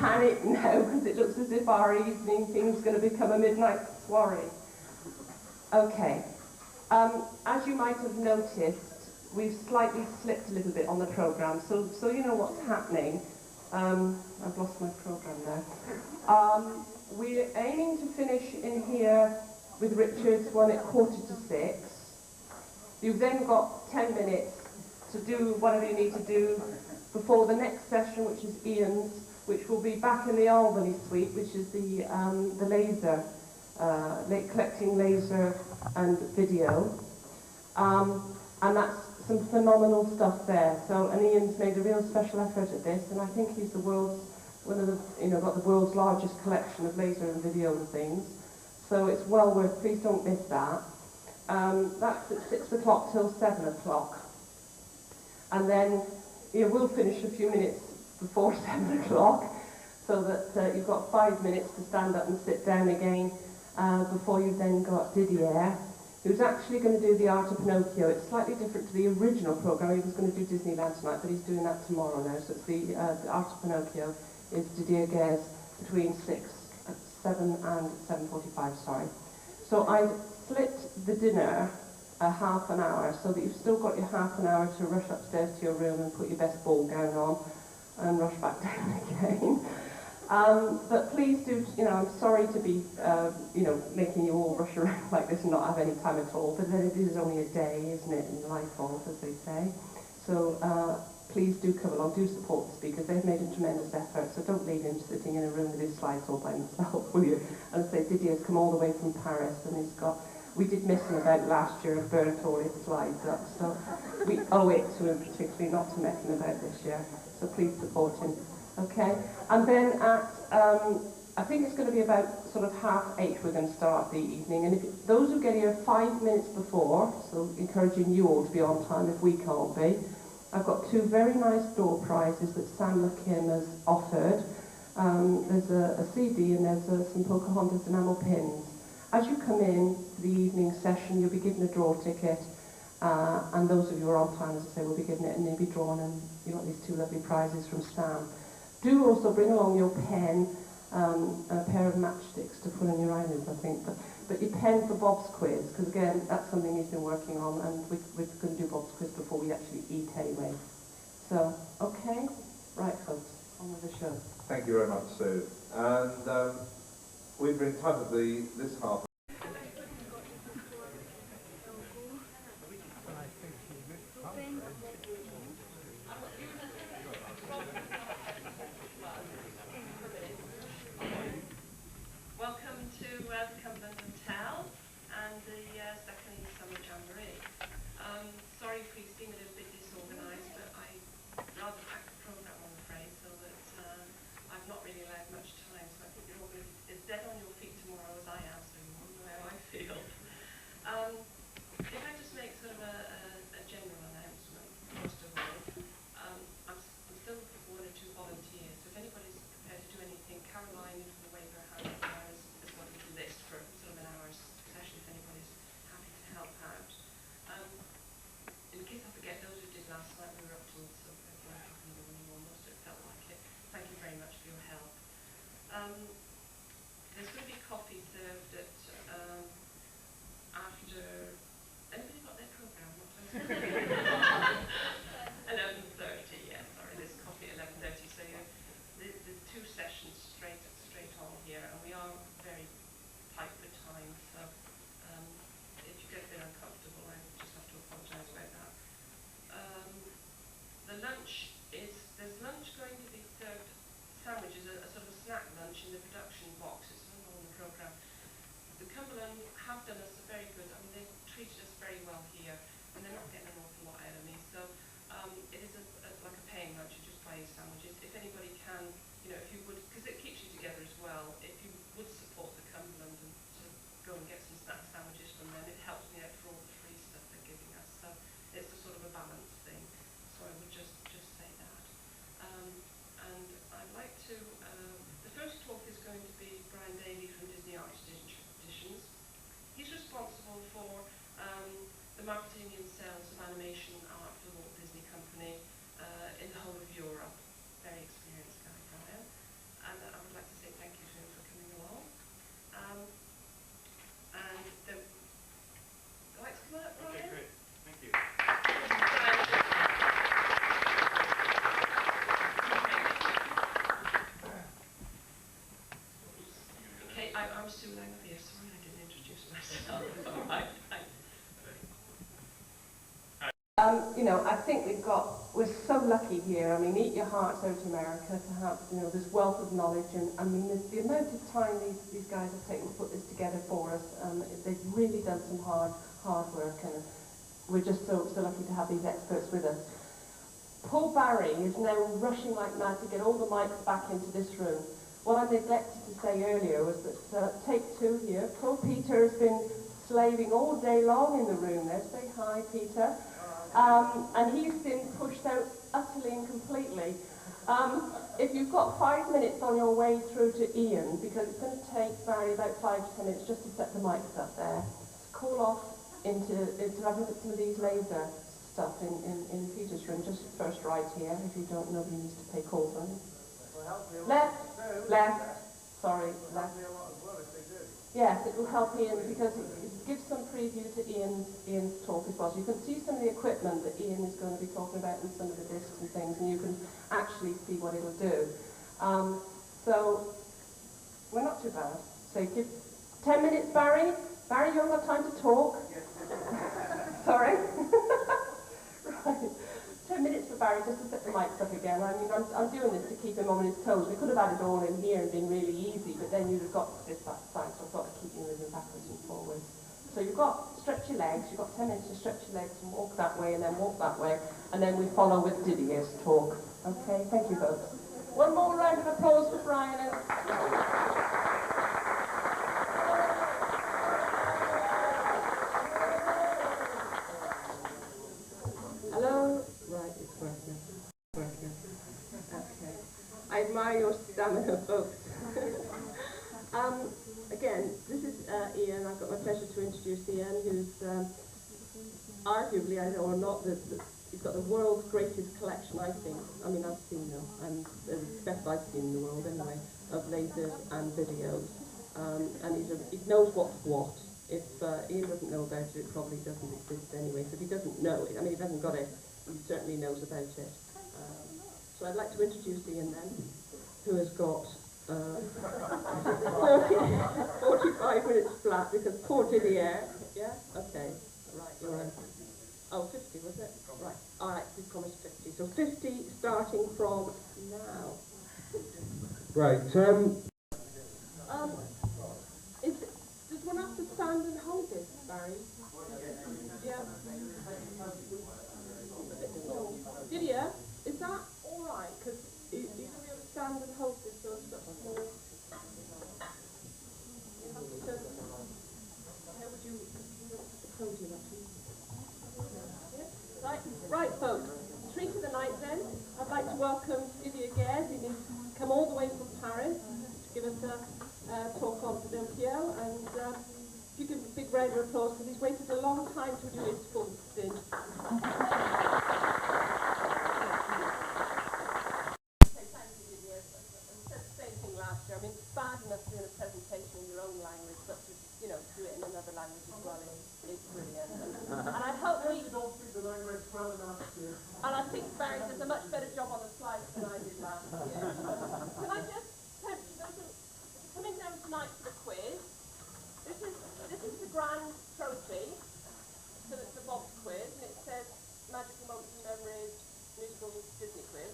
panic now because it looks as if our evening thing's going to become a midnight soiree. Okay. As you might have noticed, we've slightly slipped a little bit on the programme, so you know what's happening. I've lost my programme now. We're aiming to finish in here with Richard's one at 5:45. You've then got 10 minutes to do whatever you need to do before the next session, which is Ian's, which will be back in the Albany suite, which is the laser, collecting laser and video. And that's some phenomenal stuff there. So, and Ian's made a real special effort at this, and I think he's the world's, got the world's largest collection of laser and video and things. So it's well worth, please don't miss that. That's at 6 o'clock till 7 o'clock. And then we'll finish a few minutes before 7 o'clock, so that you've got 5 minutes to stand up and sit down again before you've then got Didier, who's actually going to do the Art of Pinocchio. It's slightly different to the original programme. He was going to do Disneyland tonight, but he's doing that tomorrow now. So it's the Art of Pinocchio is Didier Guez between 7 and 7:45, sorry. So I split the dinner a half an hour, so that you've still got your half an hour to rush upstairs to your room and put your best ball gown on and rush back down again. But please do, I'm sorry to be, making you all rush around like this and not have any time at all, but then it is only a day, isn't it, in life off, as they say. So please do come along, do support the speakers. They've made a tremendous effort, so don't leave him sitting in a room with his slides all by himself, will you? And I say, Didier's come all the way from Paris, and he's got, we did miss him about last year and burnt all his slides up, so we owe it to him particularly not to mess him about this year. So please support him. Okay, and then at, I think it's going to be about sort of 8:30 we're going to start the evening, and if those who get here 5 minutes before, so encouraging you all to be on time if we can't be, I've got 2 very nice door prizes that Sam McKim has offered. There's a CD and there's some Pocahontas enamel pins. As you come in to the evening session, you'll be given a draw ticket, and those of you who are on time, as I say, will be given it and they'll be drawn, and you've got these 2 lovely prizes from Sam. Do also bring along your pen and a pair of matchsticks to put on your eyelids, I think. But your pen for Bob's quiz, because again, that's something he's been working on, and we're going to do Bob's quiz before we actually eat anyway. So, okay? Right, folks, on with the show. Thank you very much, Sue. And we've been entitled this half. Welcome to the Cumberland Hotel and the second Summer Jamboree. Sorry You know, I think we're so lucky here. I mean, eat your hearts out to America to have, you know, this wealth of knowledge, and I mean, the amount of time these guys have taken to put this together for us, they've really done some hard work, and we're just so lucky to have these experts with us. Paul Barry is now rushing like mad to get all the mics back into this room. What I neglected to say earlier was that take two here. Poor Peter has been slaving all day long in the room there. Say hi, Peter. And he's been pushed out utterly and completely. If you've got 5 minutes on your way through to Ian, because it's going to take Barry about 5 to 10 minutes just to set the mics up there, call off into having some of these laser stuff in Peter's room, just first right here. If you don't, nobody needs to pay calls on it. Left, sorry, left. Yes, it will help Ian because it gives some preview to Ian's talk as well. So you can see some of the equipment that Ian is going to be talking about and some of the discs and things, and you can actually see what it'll do. So we're not too bad. So give 10 minutes, Barry. Barry, you haven't got time to talk. Sorry. Right. 10 minutes for Barry just to set the mics up again. I mean, I'm doing this to keep him on his toes. We could have had it all in here and been really easy, but then you'd have got this back side, so I've got to keep you moving backwards and forwards. So you've got stretch your legs. You've got 10 minutes to stretch your legs and walk that way and then walk that way, and then we follow with Didier's talk. Okay, thank you both. One more round of applause for Brian. Hello? Right, it's working. Okay. I admire your stamina, folks. Again, this is Ian. I've got my pleasure to introduce Ian, who's arguably, I know or not, he's got the world's greatest collection, I think. I mean, I've seen them, and the best I've seen in the world anyway, of lasers and videos. And he knows what's what. If Ian doesn't know about it, it probably doesn't exist anyway. So if he doesn't know it, I mean, he hasn't got it, he certainly knows about it. So I'd like to introduce Ian then, who has got 45 minutes flat, because poor Didier, yeah? Okay, right, you're right. Oh, 50, was it? Right, all right, we promised 50. So 50 starting from now. Right, Does one have to stand and hold this, Barry? Yeah. Didier, is that all right? Because you're going to be able to stand and hold this sort of stuff. How would you hold you that? Right, folks. Treat of the night then. I'd like to welcome Didier Guerre. He's come all the way from Paris to give us a talk on Pinocchio, and if you give a big round of applause because he's waited a long time to do his full stint. I mean, it's bad enough doing a presentation in your own language, but to, you know, do it in another language as well is brilliant. And I hope we don't speak the language well enough. And I think Barry does a much better job on the slides than I did last year. Can I just tempt you those coming down tonight for the quiz? This is the grand trophy. So it's the Bob's quiz, and it says magical moments and memories, musical Disney quiz.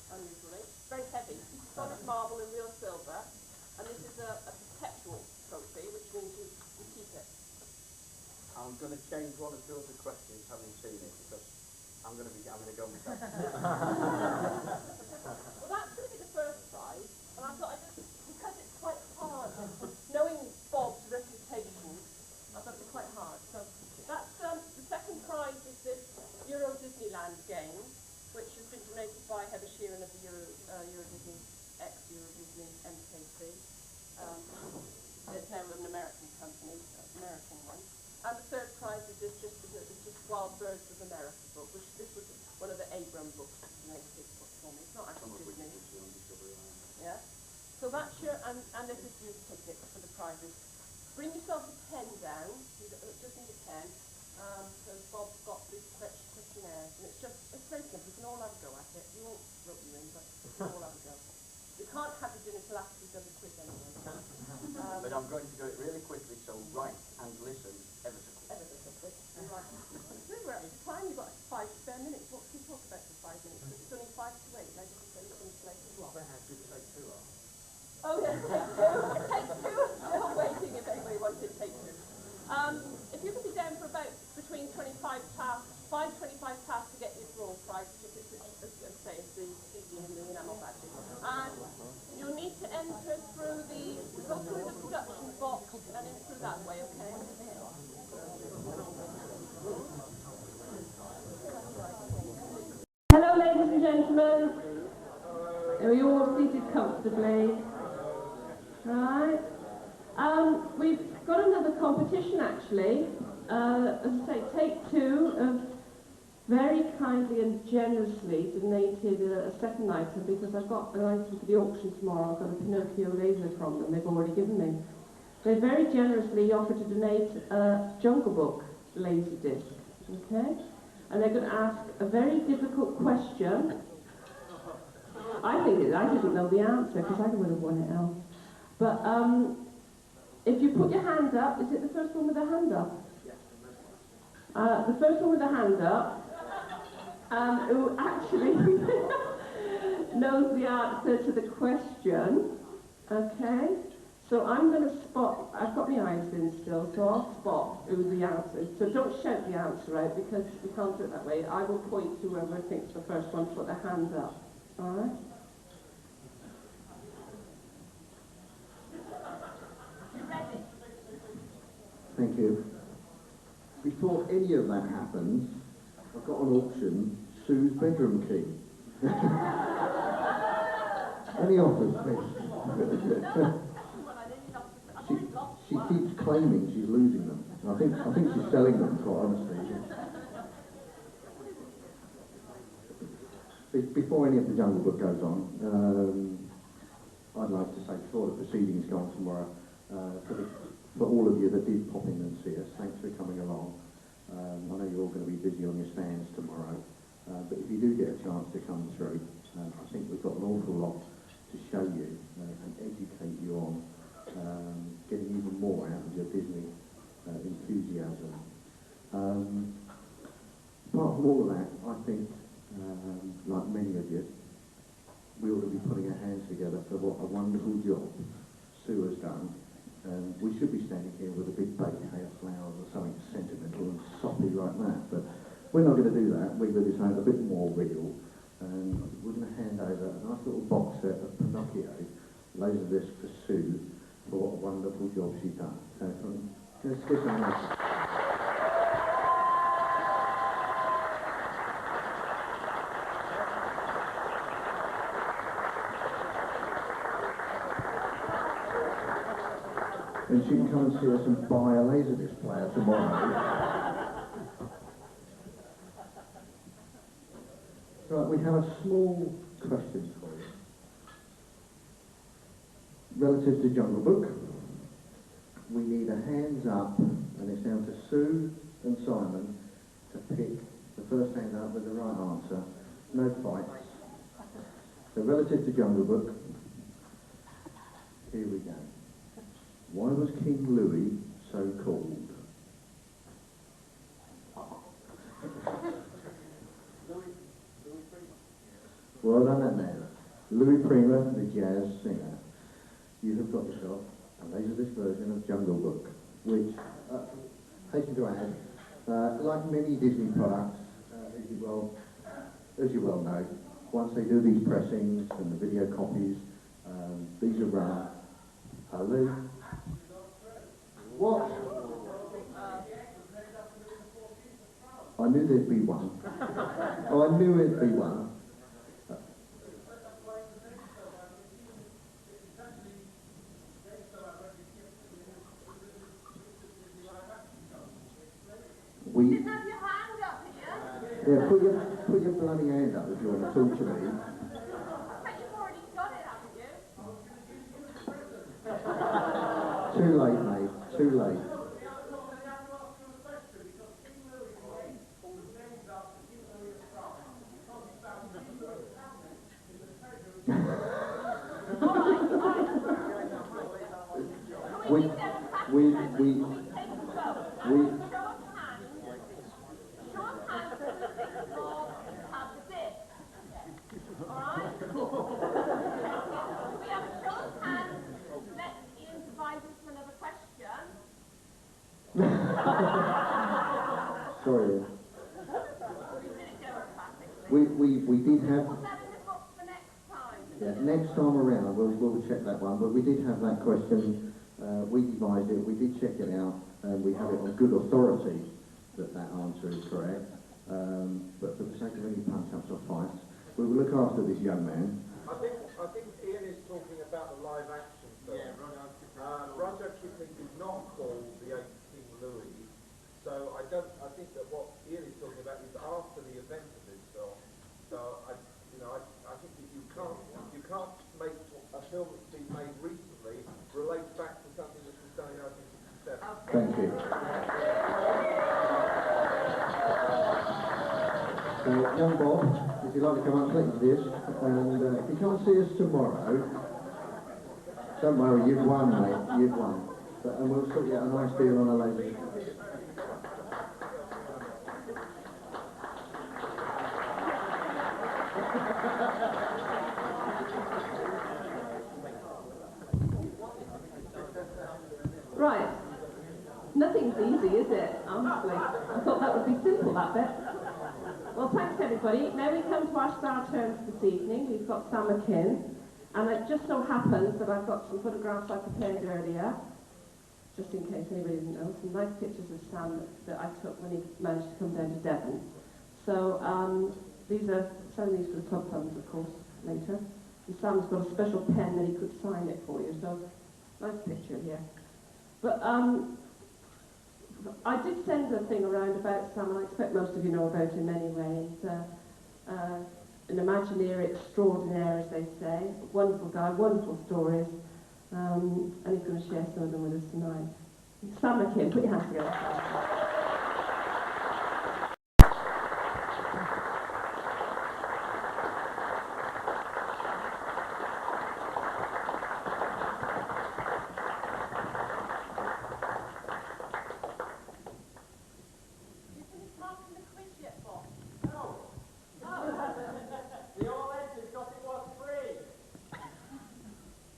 Unusually. Very heavy. Solid marble and real silver. And this is a perpetual trophy, which means you keep it. I'm going to change one or two of the questions, having seen it, because I'm going to go myself. Well, that's going to be the first prize. And I thought, because it's quite hard, knowing Bob's reputation, I thought it was quite hard. So that's the second prize is this Euro Disneyland game, which has been donated by Heather Sheeran of the Euro Disney, ex-Euro Disney MKC. It's now an American company, American one. And the third prize is just Wild Birds of America book, which this was one of the Abram books, kids book for me. It's not actually Disney. Yeah. So that's your, and this is your ticket for the prizes. Bring yourself a pen down. You just need a pen. So Bob's got these questionnaires, and it's very simple. You can all have a go at it. You won't rope you in, but you can all have a go. You can't have it in until after we've done the quiz anyway. But I'm going to do it really quickly, so write and listen ever so quickly. Ever so quickly. Right. We're at the time. You've got minutes. What can you talk about for 5 minutes? It's only 5 to 8. Like I say, it's like what? Oh yeah, take two. Take two. Still waiting if anybody wants it. Take two. If you could be down for about between 25 past, 5:25 past to get your draw prize, which is, as I say, it's the CD and the enamel badges. And you'll need to enter through go through the production box and in through that way, okay? Hello, ladies and gentlemen. Are you all seated comfortably? Right. We've got another competition actually. As I say, Take Two have very kindly and generously donated a second item because I've got an item for the auction tomorrow. I've got a Pinocchio laser from them. They've already given me. They very generously offered to donate a Jungle Book laser disc. Okay? And they're going to ask a very difficult question. I didn't know the answer because I would have won it else. But if you put your hand up, is it the first one with a hand up? The first one with a hand up, who actually knows the answer to the question, okay? So I'm going to spot, I've got my eyes in still, so I'll spot who the answer is. So don't shout the answer out because we can't do it that way. I will point to whoever thinks the first one to put their hand up, all right? Thank you. Before any of that happens, I've got on auction Sue's bedroom key. Any offers, please? she keeps claiming she's losing them. I think she's selling them, quite honestly. Before any of the Jungle Book goes on, I'd like to say before the proceedings go on tomorrow, for all of you that did pop in and see us, thanks for coming along. I know you're all going to be busy on your stands tomorrow, but if you do get a chance to come through, I think we've got an awful lot to show you and educate you on getting even more out of your Disney enthusiasm. Apart from all of that, I think, like many of you, we ought to be putting our hands together for what a wonderful job Sue has done. We should be standing here with a big bouquet of flowers or something sentimental and soppy like that, but we're not going to do that. We're going to do something a bit more real, and we're going to hand over a nice little box set of Pinocchio Laserdisc for Sue for what a wonderful job she's done. So let's get some nice. And she can come and see us and buy a Laserdisc player tomorrow. Right, we have a small question for you. Relative to Jungle Book, we need a hands up, and it's down to Sue and Simon to pick the first hand up with the right answer. No fights. So relative to Jungle Book, here we go. Why was King Louis so called? Well done, there. Louis Prima, the jazz singer. You have got yourself a Laserdisc version of Jungle Book, which, hasten to add, like many Disney products, as you well know, once they do these pressings and the video copies, these are run. What? I knew there'd be one. Oh, I knew it'd be one. You didn't have your hand up here. Yeah, put your bloody hand up if you want to talk to me. I bet you've already got it, haven't you? Too late, mate. Too late. We did have. Put that in the book for next time. Yeah, next time around we'll check that one. But we did have that question. We devised it. We did check it out, and we have it on good authority that answer is correct. But for the sake of any punch-ups or fights, we will look after this young man. I think Ian is talking about the live action film. Yeah, Rudyard Kipling did not call the 8th King Louis, so I think that what Ian is talking about is after the event of this film. So I think that you can't make a film that's been made recently relate back to something that was done in 1967. Thank you. So, young Bob, if you'd like to come up, please, this. And if you can't see us tomorrow, don't worry, you've won, mate. You've won. And we'll sort you out a nice deal on a later. Right. Nothing's easy, is it? Honestly. I thought that would be simple, that bit. Well, thanks everybody. Now we come to our star turns this evening. We've got Sam McKinn. And it just so happens that I've got some photographs I prepared earlier, just in case anybody didn't know, some nice pictures of Sam that I took when he managed to come down to Devon. So these are some of these for the club funds, of course, later. And Sam's got a special pen that he could sign it for you, so nice picture here. But I did send a thing around about Sam, and I expect most of you know about him anyway. An Imagineer extraordinaire, as they say. A wonderful guy, wonderful stories. And he's going to share some of them with us tonight. Sam McKinn, put your hands together.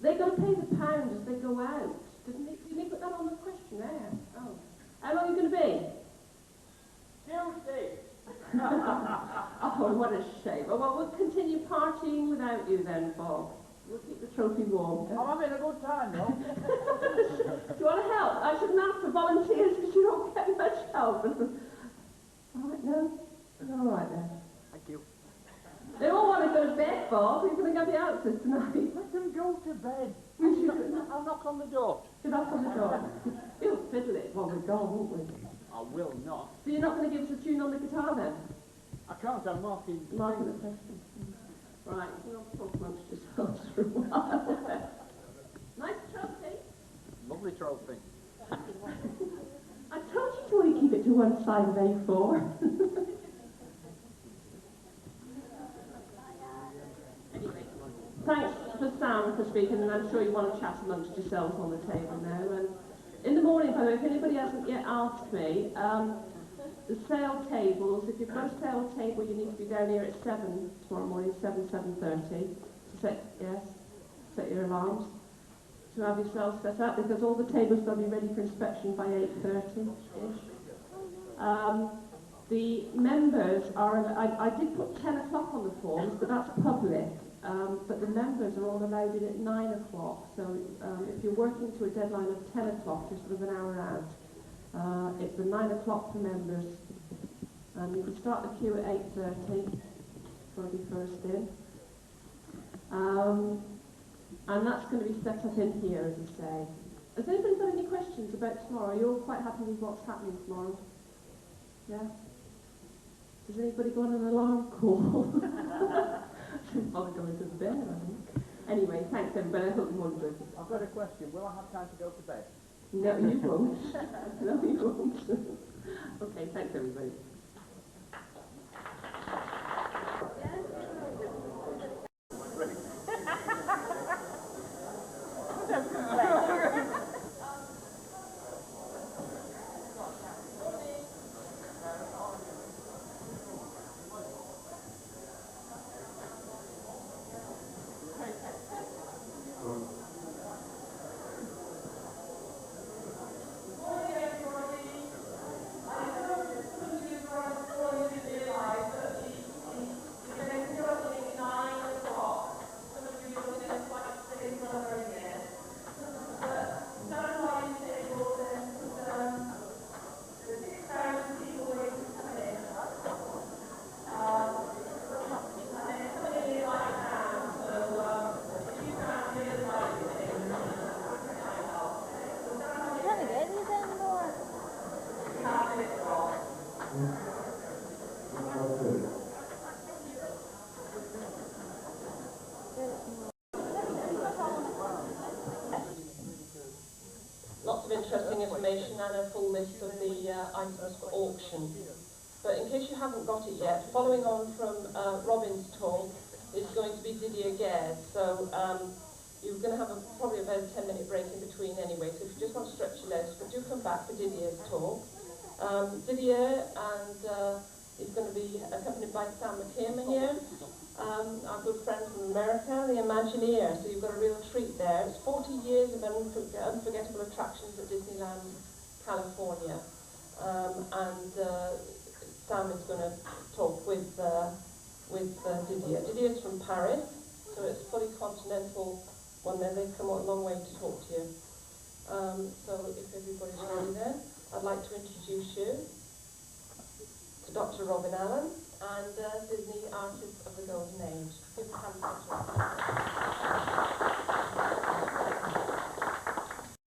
They're going to pay the pound as they go out. Didn't he put that on the questionnaire? Oh. How long are you going to be? Tuesday. Oh, what a shame. Oh, well, we'll continue partying without you then, Bob. We'll keep the trophy warm. I'm having a good time, though. Do you want to help? I shouldn't ask for volunteers because you don't get much help. All right, no? All right, then. Thank you. They all want to go to bed, Bob. You're going to get the answers tonight. Let them go to bed. I'll knock on the door. You knock on the door. You'll fiddle it while we're gone, won't we? I will not. So you're not going to give us a tune on the guitar then? I can't, I'm marking. Marking the question. Right, we'll talk amongst yourselves for a while. Nice trophy. Lovely trophy. I told you to only keep it to one side of A4. Anyway, thanks for Sam for speaking, and I'm sure you want to chat amongst yourselves on the table now. And in the morning, by the way, if anybody hasn't yet asked me, the sale tables, if you've got a sale table, you need to be down here at 7 tomorrow morning, 7:30, to set your alarms, to have yourselves set up, because all the tables got to be ready for inspection by 8:30-ish. The members are, I did put 10 o'clock on the forms, but that's public. But the members are all allowed in at 9 o'clock, so if you're working to a deadline of 10 o'clock, you're sort of an hour out. It's the 9 o'clock for members. You can start the queue at 8:30, for the first in. And that's going to be set up in here, as I say. Has anybody got any questions about tomorrow? Are you all quite happy with what's happening tomorrow? Yeah? Does anybody go on an alarm call? Shouldn't bother going to bed, I think. Anyway, thanks everybody. I hope you wondered. I've got a question. Will I have time to go to bed? No, you won't. No, you won't. Okay, thanks everybody. information and a full list of the items for auction. But in case you haven't got it yet, following on from Robin's talk is going to be Didier Guerre. So you're going to have probably about a 10-minute break in between anyway, so if you just want to stretch your legs, but do come back for Didier's talk. Didier and is going to be accompanied by Sam McKim here, our good friend from America, the Imagineer. So you've got a real treat there. It's 40 years of unforgettable attractions at Disneyland, California. Sam is going to talk with Didier. Didier's from Paris, so it's a fully continental one there. They've come a long way to talk to you. So if everybody's ready then, I'd like to introduce you to Dr. Robin Allen and Disney Artist of the Golden Age.